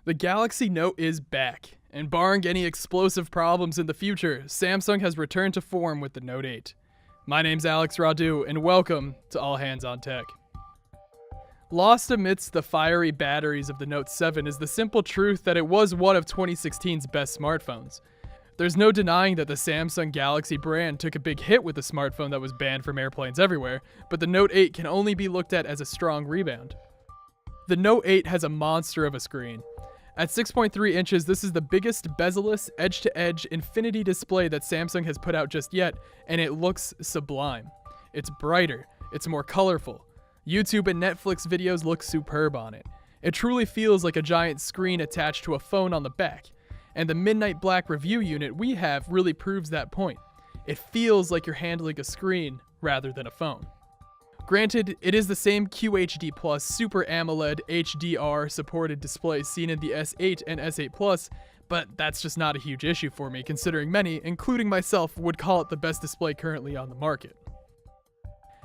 The Galaxy Note is back, and barring any explosive problems in the future, Samsung has returned to form with the Note 8. My name's Alex Radu, and welcome to All Hands on Tech. Lost amidst the fiery batteries of the Note 7 is the simple truth that it was one of 2016's best smartphones. There's no denying that the Samsung Galaxy brand took a big hit with the smartphone that was banned from airplanes everywhere, but the Note 8 can only be looked at as a strong rebound. The Note 8 has a monster of a screen. At 6.3 inches, this is the biggest bezel-less, edge-to-edge infinity display that Samsung has put out just yet, and it looks sublime. It's brighter, it's more colorful. YouTube and Netflix videos look superb on it. It truly feels like a giant screen attached to a phone on the back, and the Midnight Black review unit we have really proves that point. It feels like you're handling a screen rather than a phone. Granted, it is the same QHD Plus Super AMOLED HDR supported display seen in the S8 and S8 Plus, but that's just not a huge issue for me, considering many, including myself, would call it the best display currently on the market.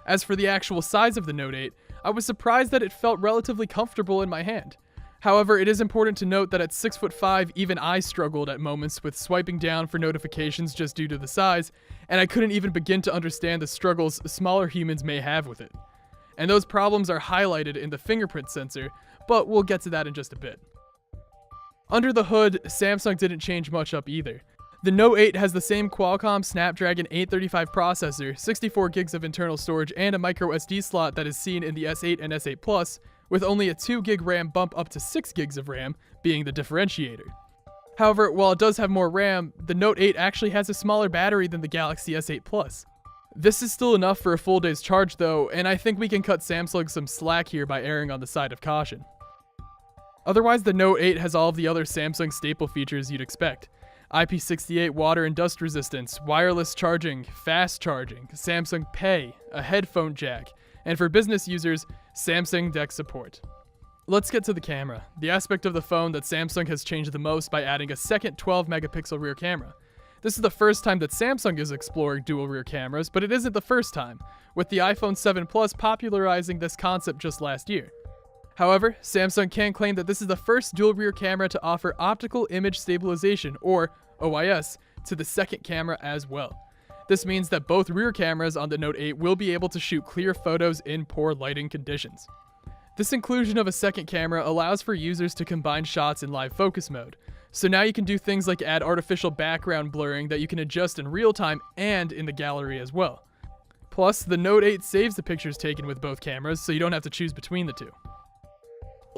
As for the actual size of the Note 8, I was surprised that it felt relatively comfortable in my hand. However, it is important to note that at 6'5", even I struggled at moments with swiping down for notifications just due to the size, and I couldn't even begin to understand the struggles smaller humans may have with it. And those problems are highlighted in the fingerprint sensor, but we'll get to that in just a bit. Under the hood, Samsung didn't change much up either. The Note 8 has the same Qualcomm Snapdragon 835 processor, 64 gigs of internal storage, and a microSD slot that is seen in the S8 and S8 Plus, with only a 2 gig RAM bump up to 6 gigs of RAM being the differentiator. However, while it does have more RAM, the Note 8 actually has a smaller battery than the Galaxy S8 Plus. This is still enough for a full day's charge though, and I think we can cut Samsung some slack here by erring on the side of caution. Otherwise, the Note 8 has all of the other Samsung staple features you'd expect. IP68 water and dust resistance, wireless charging, fast charging, Samsung Pay, a headphone jack, and for business users, Samsung DeX support. Let's get to the camera, the aspect of the phone that Samsung has changed the most by adding a second 12-megapixel rear camera. This is the first time that Samsung is exploring dual rear cameras, but it isn't the first time, with the iPhone 7 Plus popularizing this concept just last year. However, Samsung can claim that this is the first dual rear camera to offer optical image stabilization, or OIS, to the second camera as well. This means that both rear cameras on the Note 8 will be able to shoot clear photos in poor lighting conditions. This inclusion of a second camera allows for users to combine shots in live focus mode. So now you can do things like add artificial background blurring that you can adjust in real time and in the gallery as well. Plus, the Note 8 saves the pictures taken with both cameras, so you don't have to choose between the two.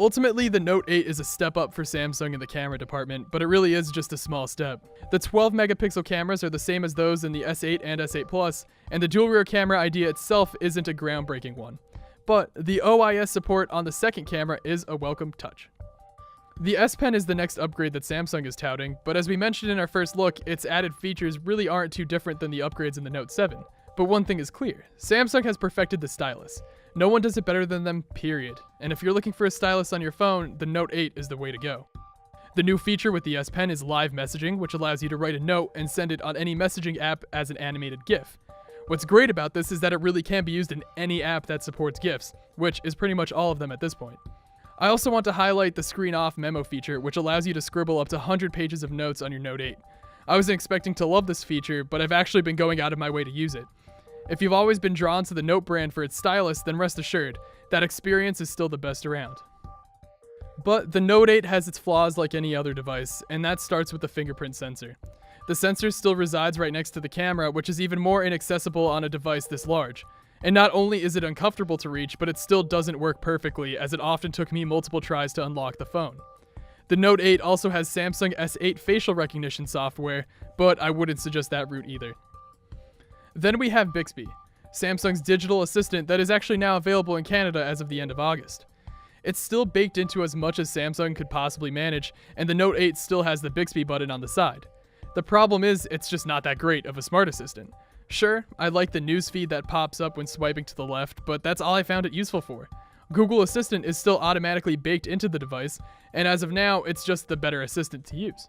Ultimately, the Note 8 is a step up for Samsung in the camera department, but it really is just a small step. The 12-megapixel cameras are the same as those in the S8 and S8 Plus, and the dual rear camera idea itself isn't a groundbreaking one. But the OIS support on the second camera is a welcome touch. The S Pen is the next upgrade that Samsung is touting, but as we mentioned in our first look, its added features really aren't too different than the upgrades in the Note 7. But one thing is clear, Samsung has perfected the stylus. No one does it better than them, period. And if you're looking for a stylus on your phone, the Note 8 is the way to go. The new feature with the S Pen is live messaging, which allows you to write a note and send it on any messaging app as an animated GIF. What's great about this is that it really can be used in any app that supports GIFs, which is pretty much all of them at this point. I also want to highlight the screen off memo feature, which allows you to scribble up to 100 pages of notes on your Note 8. I wasn't expecting to love this feature, but I've actually been going out of my way to use it. If you've always been drawn to the Note brand for its stylus, then rest assured, that experience is still the best around. But the Note 8 has its flaws like any other device, and that starts with the fingerprint sensor. The sensor still resides right next to the camera, which is even more inaccessible on a device this large. And not only is it uncomfortable to reach, but it still doesn't work perfectly, as it often took me multiple tries to unlock the phone. The Note 8 also has Samsung S8 facial recognition software, but I wouldn't suggest that route either. Then we have Bixby, Samsung's digital assistant that is actually now available in Canada as of the end of August. It's still baked into as much as Samsung could possibly manage, and the Note 8 still has the Bixby button on the side. The problem is, it's just not that great of a smart assistant. Sure, I like the newsfeed that pops up when swiping to the left, but that's all I found it useful for. Google Assistant is still automatically baked into the device, and as of now, it's just the better assistant to use.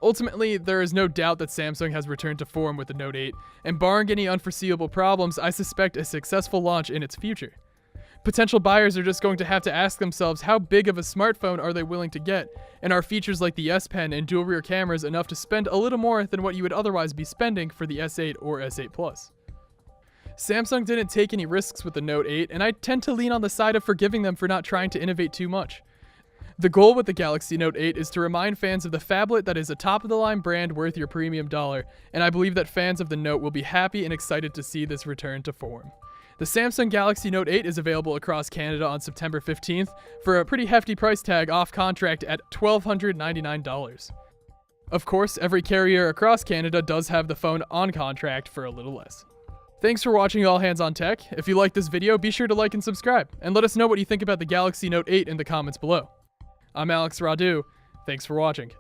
Ultimately, there is no doubt that Samsung has returned to form with the Note 8, and barring any unforeseeable problems, I suspect a successful launch in its future. Potential buyers are just going to have to ask themselves how big of a smartphone are they willing to get, and are features like the S Pen and dual rear cameras enough to spend a little more than what you would otherwise be spending for the S8 or S8 Plus. Samsung didn't take any risks with the Note 8, and I tend to lean on the side of forgiving them for not trying to innovate too much. The goal with the Galaxy Note 8 is to remind fans of the phablet that is a top-of-the-line brand worth your premium dollar, and I believe that fans of the Note will be happy and excited to see this return to form. The Samsung Galaxy Note 8 is available across Canada on September 15th for a pretty hefty price tag off contract at $1,299. Of course, every carrier across Canada does have the phone on contract for a little less. Thanks for watching All Hands on Tech. If you like this video, be sure to like and subscribe, and let us know what you think about the Galaxy Note 8 in the comments below. I'm Alex Radu. Thanks for watching.